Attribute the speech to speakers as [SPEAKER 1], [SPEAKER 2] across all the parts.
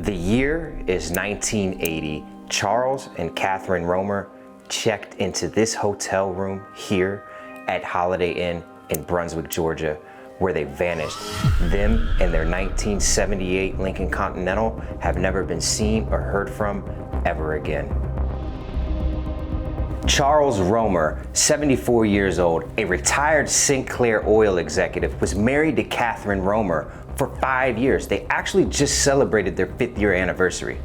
[SPEAKER 1] The year is 1980. Charles and Catherine Romer checked into this hotel room here at Holiday Inn in Brunswick, Georgia, where they vanished. Them and their 1978 Lincoln Continental have never been seen or heard from ever again. Charles Romer, 74 years old, a retired Sinclair oil executive, was married to Catherine Romer for 5 years. They actually just celebrated their 5th year anniversary.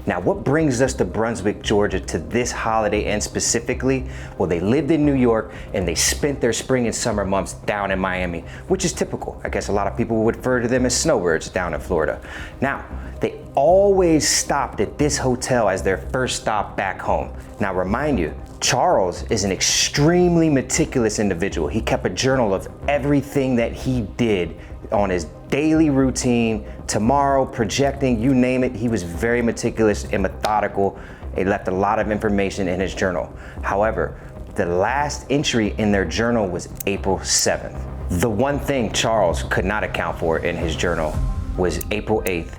[SPEAKER 1] Now, what brings us to Brunswick, Georgia, to this Holiday Inn specifically? Well, they lived in New York and they spent their spring and summer months down in Miami, which is typical. I guess a lot of people would refer to them as snowbirds down in Florida. Now, they always stopped at this hotel as their first stop back home. Now, remind you, Charles is an extremely meticulous individual. He kept a journal of everything that he did on his daily routine, tomorrow, projecting, you name it. He was very meticulous and methodical. He left a lot of information in his journal. However, the last entry in their journal was April 7th. The one thing Charles could not account for in his journal was April 8th,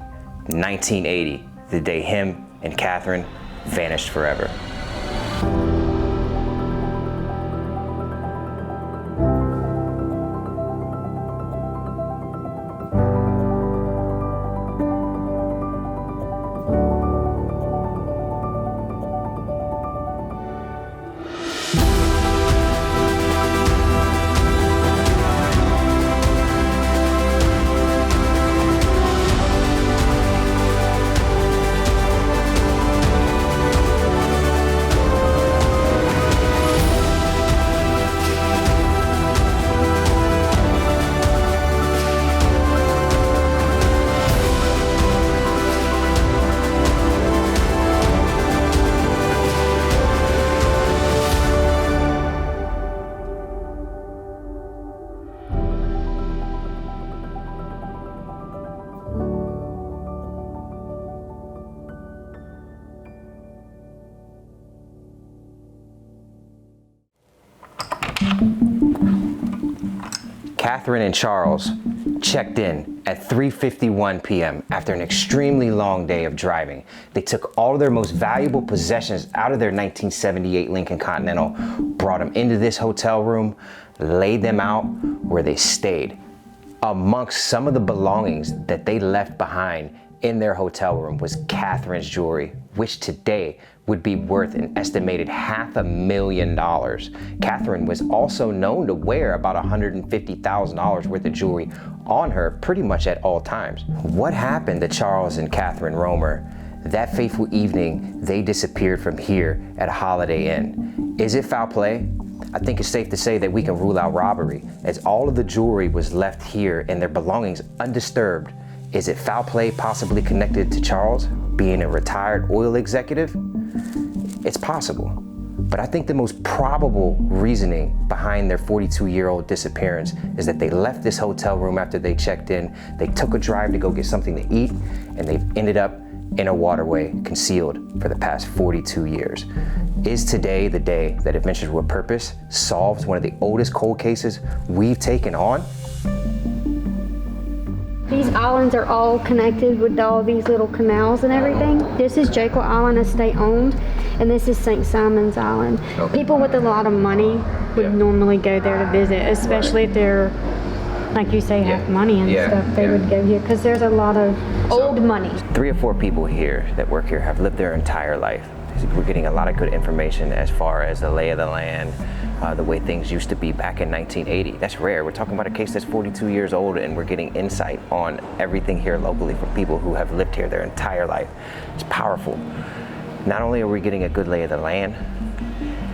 [SPEAKER 1] 1980, the day him and Catherine vanished forever. Catherine and Charles checked in at 3:51 p.m. after an extremely long day of driving. They took all of their most valuable possessions out of their 1978 Lincoln Continental, brought them into this hotel room, laid them out where they stayed. Amongst some of the belongings that they left behind in their hotel room was Catherine's jewelry, which today would be worth an estimated $500,000. Catherine was also known to wear about $150,000 worth of jewelry on her pretty much at all times. What happened to Charles and Catherine Romer? That fateful evening, they disappeared from here at Holiday Inn. Is it foul play? I think it's safe to say that we can rule out robbery, as all of the jewelry was left here and their belongings undisturbed. Is it foul play possibly connected to Charles being a retired oil executive? It's possible, but I think the most probable reasoning behind their 42-year-old disappearance is that they left this hotel room after they checked in, they took a drive to go get something to eat, and they've ended up in a waterway concealed for the past 42 years. Is today the day that Adventures with Purpose solves one of the oldest cold cases we've taken on?
[SPEAKER 2] These islands are all connected with all these little canals and everything. This is Jekyll Island, is state owned, and this is St. Simon's Island. Okay. People with a lot of money would normally go there to visit, especially if they're, like you say, have money and stuff. They would go here because there's a lot of old money. 3 or 4 people here that work here have lived their entire life. We're getting a lot of good information as far as the lay of the land, the way things used to be back in 1980. That's rare. We're talking about a case that's 42 years old, and we're getting insight on everything here locally from people who have lived here their entire life. It's powerful. Not only are we getting a good lay of the land,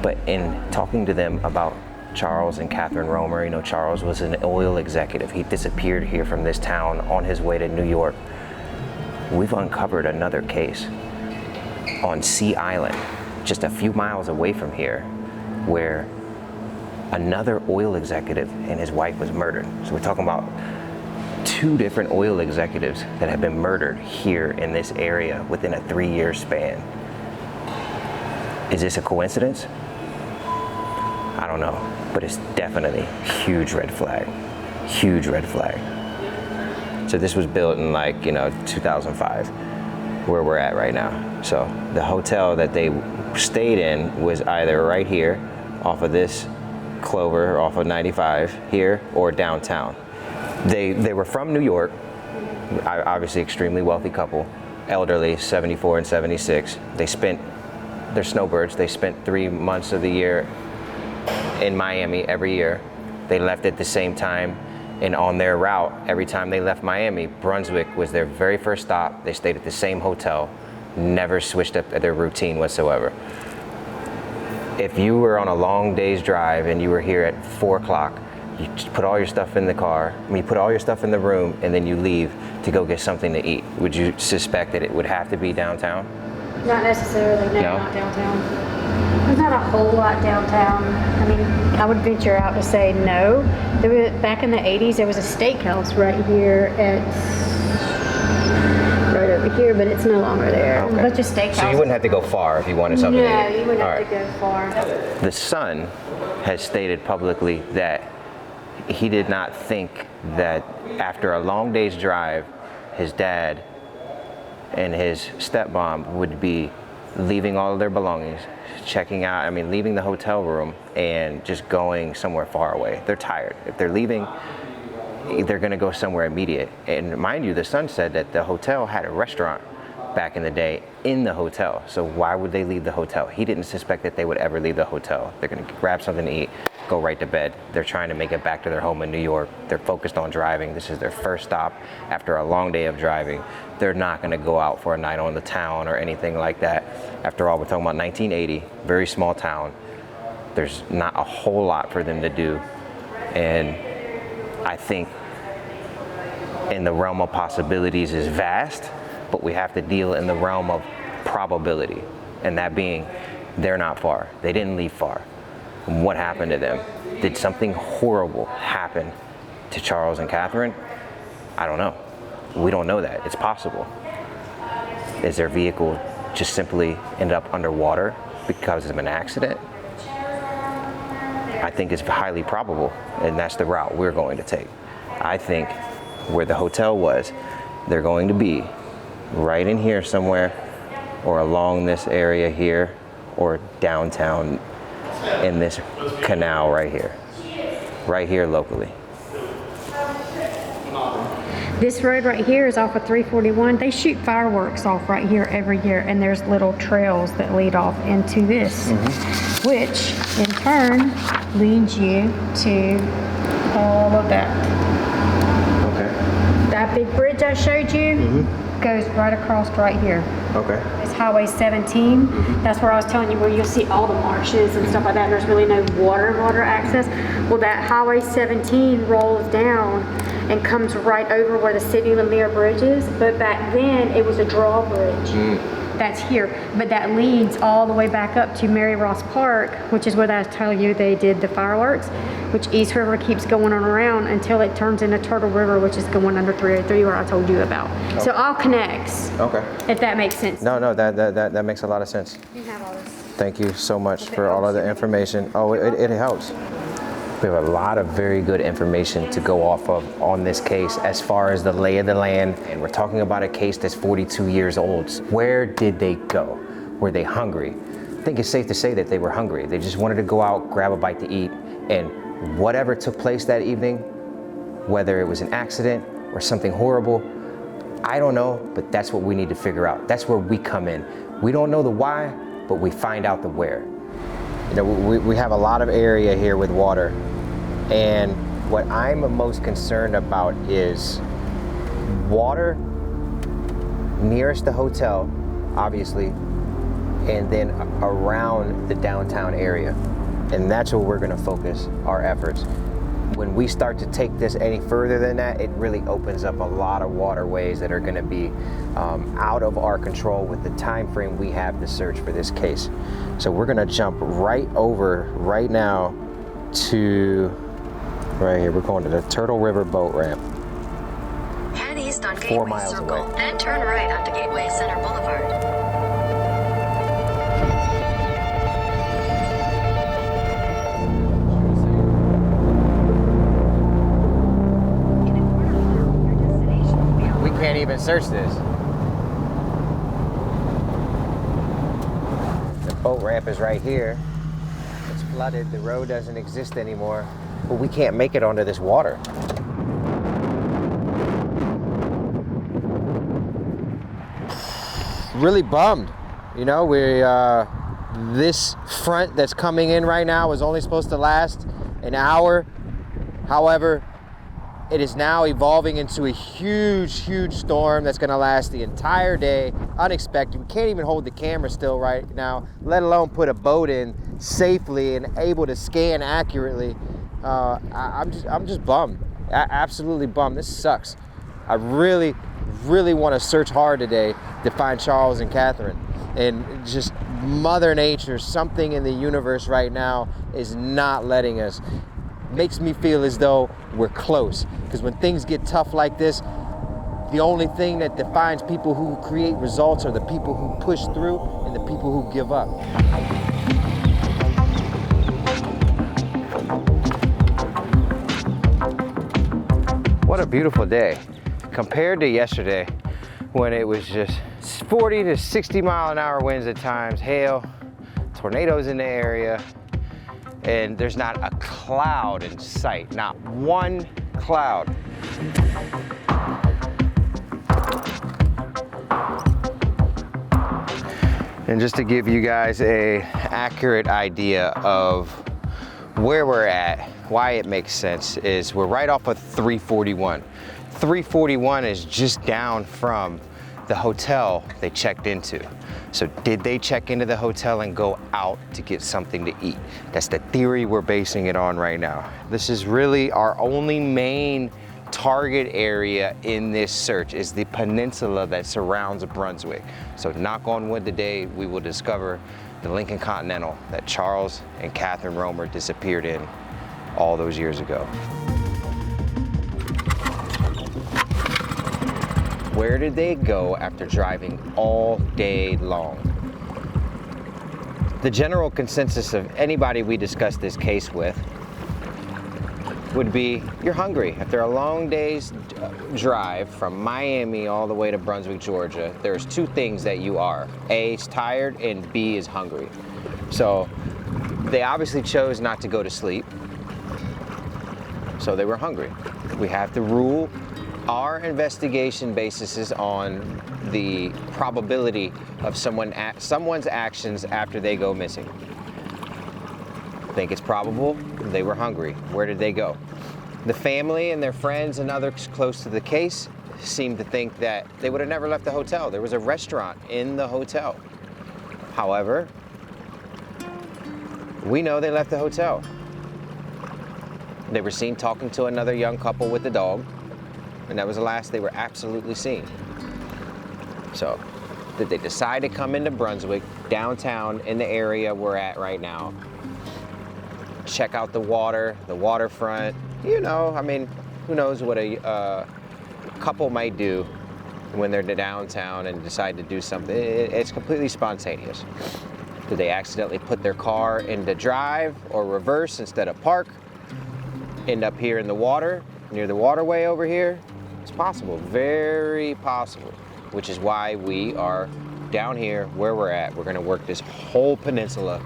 [SPEAKER 2] but in talking to them about Charles and Catherine Romer, you know, Charles was an oil executive. He disappeared here from this town on his way to New York. We've uncovered another case on Sea Island, just a few miles away from here, where another oil executive and his wife was murdered. So we're talking about 2 different oil executives that have been murdered here in this area within a 3-year span. Is this a coincidence? I don't know, but it's definitely a huge red flag. Huge red flag. So this was built in 2005.
[SPEAKER 1] where we're at right now. So the hotel that they stayed in was either right here off of this Clover, off of 95 here, or downtown. They were from New York, obviously extremely wealthy couple, elderly, 74 and 76. They're snowbirds. They spent 3 months of the year in Miami every year. They left at the same time, and on their route, every time they left Miami, Brunswick was their very first stop. They stayed at the same hotel, never switched up their routine whatsoever. If you were on a long day's drive and you were here at 4 o'clock, you just put all your stuff in the car, you put all your stuff in the room, and then you leave to go get something to eat. Would you suspect that it would have to be downtown?
[SPEAKER 2] Not necessarily, no, not downtown. There's not a whole lot downtown. I mean, I would venture out to say no. Back in the 80s, there was a steakhouse right here right over here, but it's no longer there.
[SPEAKER 1] Okay.
[SPEAKER 2] A bunch of steakhouses.
[SPEAKER 1] So you wouldn't have to go far if you wanted something to eat?
[SPEAKER 2] No, you wouldn't have to go far.
[SPEAKER 1] The son has stated publicly that he did not think that after a long day's drive, his dad and his stepmom would be leaving all of their belongings, checking out, leaving the hotel room and just going somewhere far away. They're tired. If they're leaving, they're gonna go somewhere immediate. And mind you, the son said that the hotel had a restaurant back in the day in the hotel. So why would they leave the hotel? He didn't suspect that they would ever leave the hotel. They're gonna grab something to eat, go right to bed. They're trying to make it back to their home in New York. They're focused on driving. This is their first stop after a long day of driving. They're not gonna go out for a night on the town or anything like that. After all, we're talking about 1980, very small town. There's not a whole lot for them to do. And I think in the realm of possibilities is vast, but we have to deal in the realm of probability. And that being, they're not far. They didn't leave far. And what happened to them? Did something horrible happen to Charles and Catherine? I don't know. We don't know that. It's possible. Is their vehicle just simply ended up underwater because of an accident? I think it's highly probable, and that's the route we're going to take. I think where the hotel was, they're going to be right in here somewhere, or along this area here, or downtown in this canal right here locally.
[SPEAKER 2] This road right here is off of 341. They shoot fireworks off right here every year, and there's little trails that lead off into this, which in turn leads you to all of that.
[SPEAKER 1] Okay.
[SPEAKER 2] That big bridge I showed you goes right across right here.
[SPEAKER 1] Okay.
[SPEAKER 2] It's Highway 17. That's where I was telling you where you'll see all the marshes and stuff like that. And there's really no water access. Well, that Highway 17 rolls down and comes right over where the City Lemire Bridge is. But back then, it was a drawbridge. That's here. But that leads all the way back up to Mary Ross Park, which is where I tell you they did the fireworks, which East River keeps going on around until it turns into Turtle River, which is going under 303 where I told you about. Okay. So all connects. Okay. If that makes sense.
[SPEAKER 1] No, that makes a lot of sense.
[SPEAKER 2] You have all this.
[SPEAKER 1] Thank you so much for all of the information. Oh, it helps. We have a lot of very good information to go off of on this case as far as the lay of the land. And we're talking about a case that's 42 years old. Where did they go? Were they hungry? I think it's safe to say that they were hungry. They just wanted to go out, grab a bite to eat, and whatever took place that evening, whether it was an accident or something horrible, I don't know, but that's what we need to figure out. That's where we come in. We don't know the why, but we find out the where. You know, we have a lot of area here with water, and what I'm most concerned about is water nearest the hotel, obviously, and then around the downtown area. And that's where we're gonna focus our efforts. When we start to take this any further than that, it really opens up a lot of waterways that are gonna be out of our control with the time frame we have to search for this case. So we're gonna jump right over right now to right here. We're going to the Turtle River boat ramp.
[SPEAKER 3] Head east on
[SPEAKER 1] 4
[SPEAKER 3] Gateway
[SPEAKER 1] miles
[SPEAKER 3] Circle,
[SPEAKER 1] away.
[SPEAKER 3] then turn right onto Gateway Center Boulevard.
[SPEAKER 1] We can't even search this. boat ramp is right here. It's flooded, the road doesn't exist anymore, but we can't make it onto this water. Really bummed. You know, this front that's coming in right now was only supposed to last an hour. However, it is now evolving into a huge storm that's gonna last the entire day, unexpected. We can't even hold the camera still right now, let alone put a boat in safely and able to scan accurately. I'm just bummed, absolutely bummed. This sucks. I really want to search hard today to find Charles and Catherine. And just Mother Nature, something in the universe right now is not letting us. Makes me feel as though we're close. Because when things get tough like this, the only thing that defines people who create results are the people who push through and the people who give up. What a beautiful day. Compared to yesterday, when it was just 40 to 60 mile an hour winds at times, hail, tornadoes in the area, and there's not a cloud in sight, not one cloud. And just to give you guys an accurate idea of where we're at, why it makes sense, is we're right off of 341. 341 is just down from the hotel they checked into. So did they check into the hotel and go out to get something to eat? That's the theory we're basing it on right now. This is really our only main target area in this search, is the peninsula that surrounds Brunswick. So knock on wood today, we will discover the Lincoln Continental that Charles and Catherine Romer disappeared in all those years ago. Where did they go after driving all day long? The general consensus of anybody we discuss this case with would be, you're hungry. After a long day's drive from Miami all the way to Brunswick, Georgia, there's two things that you are. A, is tired, and B, is hungry. So they obviously chose not to go to sleep, so they were hungry. We have to rule our investigation basis on the probability of someone's actions after they go missing. Think it's probable they were hungry. Where did they go? The family and their friends and others close to the case seem to think that they would have never left the hotel. There was a restaurant in the hotel. However, we know they left the hotel. They were seen talking to another young couple with a dog, and that was the last they were absolutely seen. So, did they decide to come into Brunswick, downtown, in the area we're at right now, check out the water, the waterfront? You know, I mean, who knows what a couple might do when they're downtown and decide to do something. It's completely spontaneous. Did they accidentally put their car into drive or reverse instead of park? End up here in the water, near the Waterway over here? It's possible, very possible, which is why we are down here where we're at. We're gonna work this whole peninsula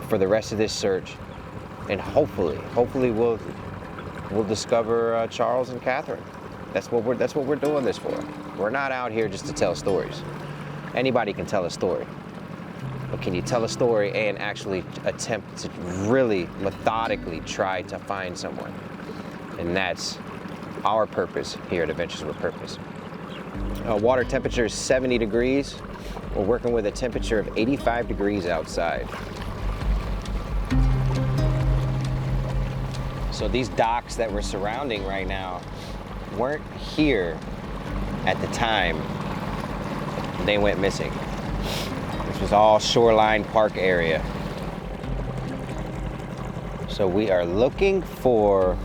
[SPEAKER 1] for the rest of this search, and hopefully we'll discover Charles and Catherine. That's what we're doing this for. We're not out here just to tell stories. Anybody can tell a story, but can you tell a story and actually attempt to really methodically try to find someone? And that's our purpose here at Adventures with Purpose. Water temperature is 70 degrees. We're working with a temperature of 85 degrees outside. So these docks that we're surrounding right now weren't here at the time they went missing. This was all shoreline park area. So we are looking for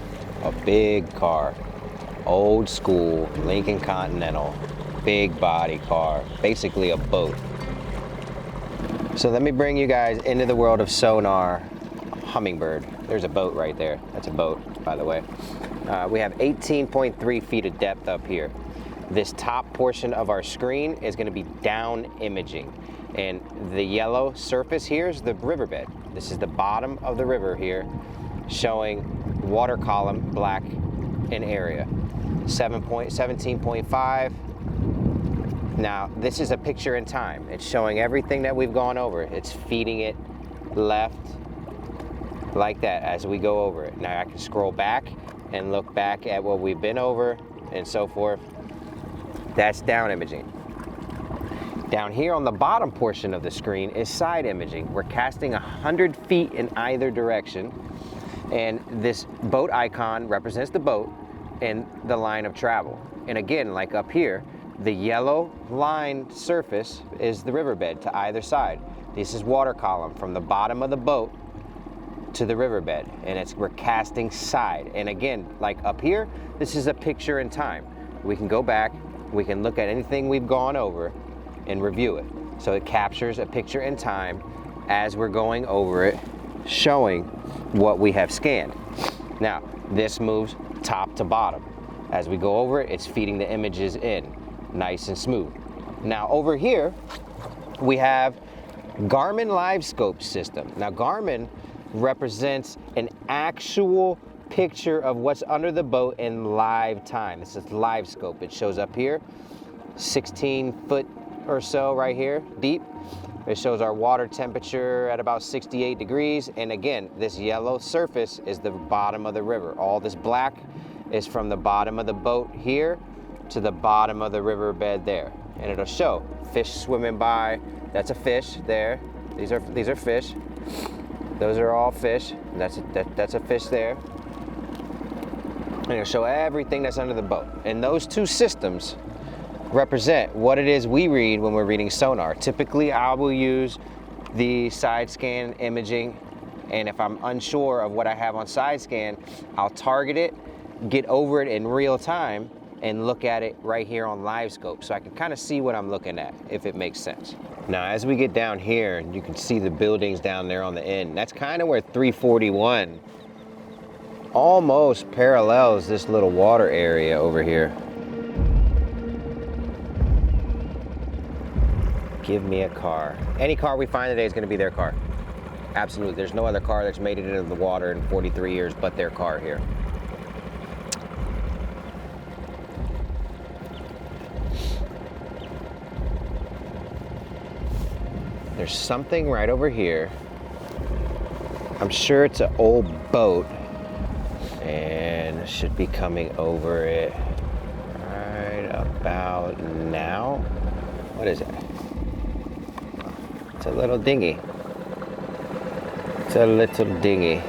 [SPEAKER 1] a big car. Old school Lincoln Continental, big body car, basically a boat. So let me bring you guys into the world of Sonar. Hummingbird. There's a boat right there. That's a boat, by the way. We have 18.3 feet of depth up here. This top portion of our screen is going to be down imaging. And the yellow surface here is the riverbed. This is the bottom of the river here, showing water column black in area. 17.5. Now, this is a picture in time. It's showing everything that we've gone over. It's feeding it left like that as we go over it. Now I can scroll back and look back at what we've been over and so forth. That's down imaging. Down here on the bottom portion of the screen is side imaging. We're casting 100 feet in either direction, and this boat icon represents the boat and the line of travel. And again, like up here, the yellow line surface is the riverbed to either side. This is water column from the bottom of the boat to the riverbed, and we're casting side. And again, like up here, this is a picture in time. We can go back, we can look at anything we've gone over and review it. So it captures a picture in time as we're going over it, showing what we have scanned. Now, this moves top to bottom. As we go over it, it's feeding the images in, nice and smooth. Now over here, we have Garmin Live Scope system. Now Garmin represents an actual picture of what's under the boat in live time. This is live scope. It shows up here, 16 foot or so right here, deep. It shows our water temperature at about 68 degrees. And again, this yellow surface is the bottom of the river. All this black is from the bottom of the boat here to the bottom of the riverbed there. And it'll show fish swimming by. That's a fish there. These are fish. Those are all fish. That's a fish there. And it'll show everything that's under the boat. And those two systems represent what it is we read when we're reading sonar. Typically, I will use the side scan imaging, and if I'm unsure of what I have on side scan, I'll target it, get over it in real time, and look at it right here on live scope, so I can kind of see what I'm looking at, if it makes sense. Now, as we get down here, you can see the buildings down there on the end. That's kind of where 341 almost parallels this little water area over here. Give me a car. Any car we find today is going to be their car. Absolutely. There's no other car that's made it into the water in 43 years but their car here. There's something right over here. I'm sure it's an old boat and should be coming over it right about now. What is it? It's a little dinghy. It's a little dinghy.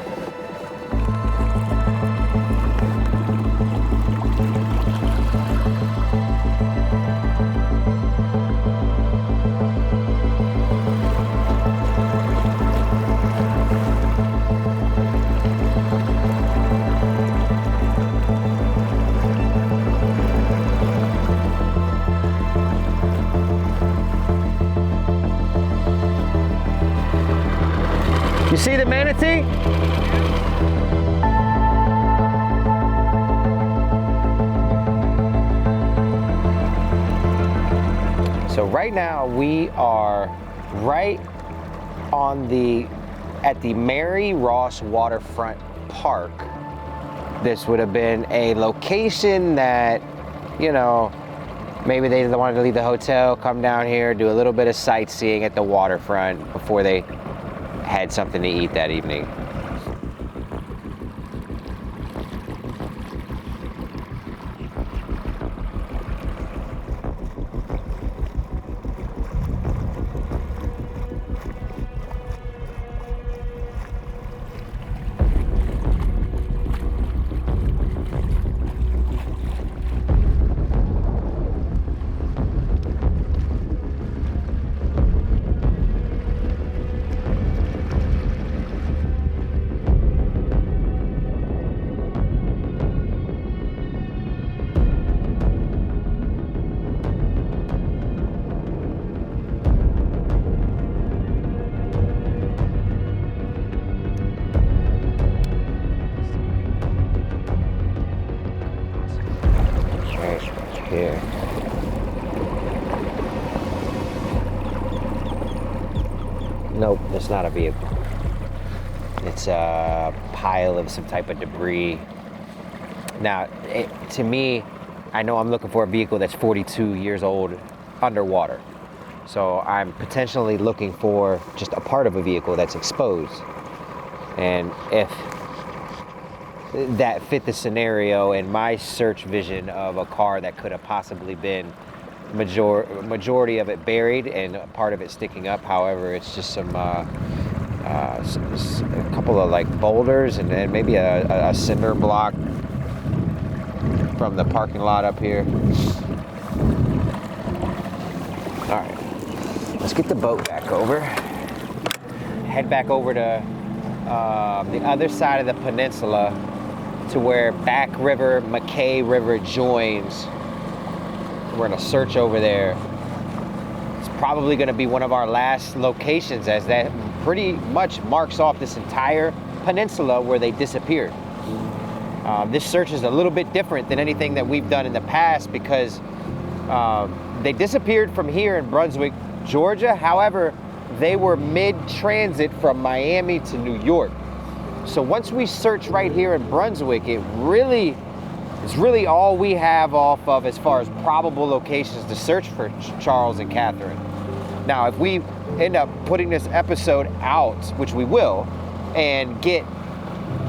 [SPEAKER 1] You see the manatee? So right now we are right on at the Mary Ross Waterfront Park. This would have been a location that, you know, maybe they wanted to leave the hotel, come down here, do a little bit of sightseeing at the waterfront before they had something to eat that evening. Nope, it's not a vehicle. It's a pile of some type of debris. Now, to me, I know I'm looking for a vehicle that's 42 years old underwater. So I'm potentially looking for just a part of a vehicle that's exposed. And if that fit the scenario and my search vision of a car that could have possibly been majority of it buried and a part of it sticking up. However, it's just a couple of like boulders and then maybe a cinder block from the parking lot up here. All right, let's get the boat back over. Head back over to the other side of the peninsula to where Back River, McKay River joins. We're gonna search over there. It's probably gonna be one of our last locations, as that pretty much marks off this entire peninsula where they disappeared. This search is a little bit different than anything that we've done in the past because they disappeared from here in Brunswick, Georgia. However, they were mid-transit from Miami to New York. So once we search right here in Brunswick, it's really all we have off of as far as probable locations to search for Charles and Catherine. Now, if we end up putting this episode out, which we will, and get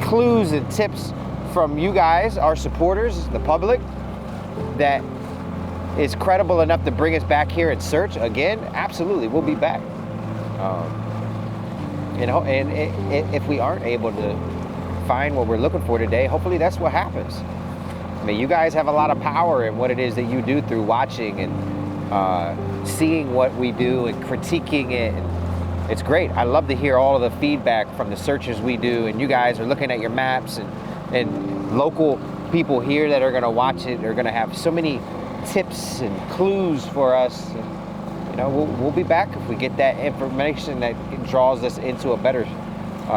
[SPEAKER 1] clues and tips from you guys, our supporters, the public, that is credible enough to bring us back here and search again, absolutely, we'll be back. And if we aren't able to find what we're looking for today, hopefully that's what happens. I mean, you guys have a lot of power in what it is that you do through watching and seeing what we do and critiquing it. And it's great. I love to hear all of the feedback from the searches we do, and you guys are looking at your maps, and local people here that are gonna watch it are gonna have so many tips and clues for us. You know, we'll be back if we get that information that draws us into a better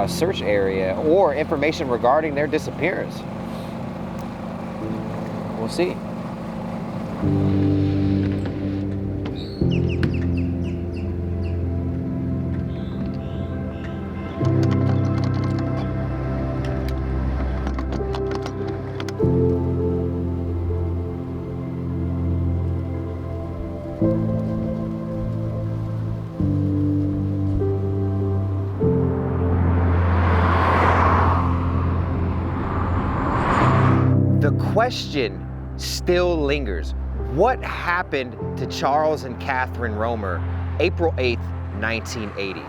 [SPEAKER 1] search area or information regarding their disappearance. We'll see. The question still lingers. What happened to Charles and Catherine Romer, April 8th, 1980?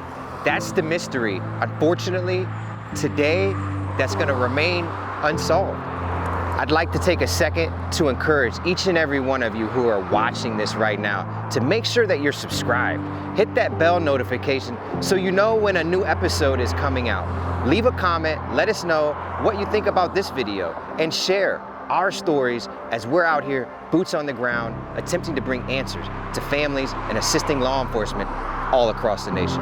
[SPEAKER 1] That's the mystery. Unfortunately, today, that's gonna remain unsolved. I'd like to take a second to encourage each and every one of you who are watching this right now to make sure that you're subscribed. Hit that bell notification so you know when a new episode is coming out. Leave a comment, let us know what you think about this video, and share our stories as we're out here, boots on the ground, attempting to bring answers to families and assisting law enforcement all across the nation.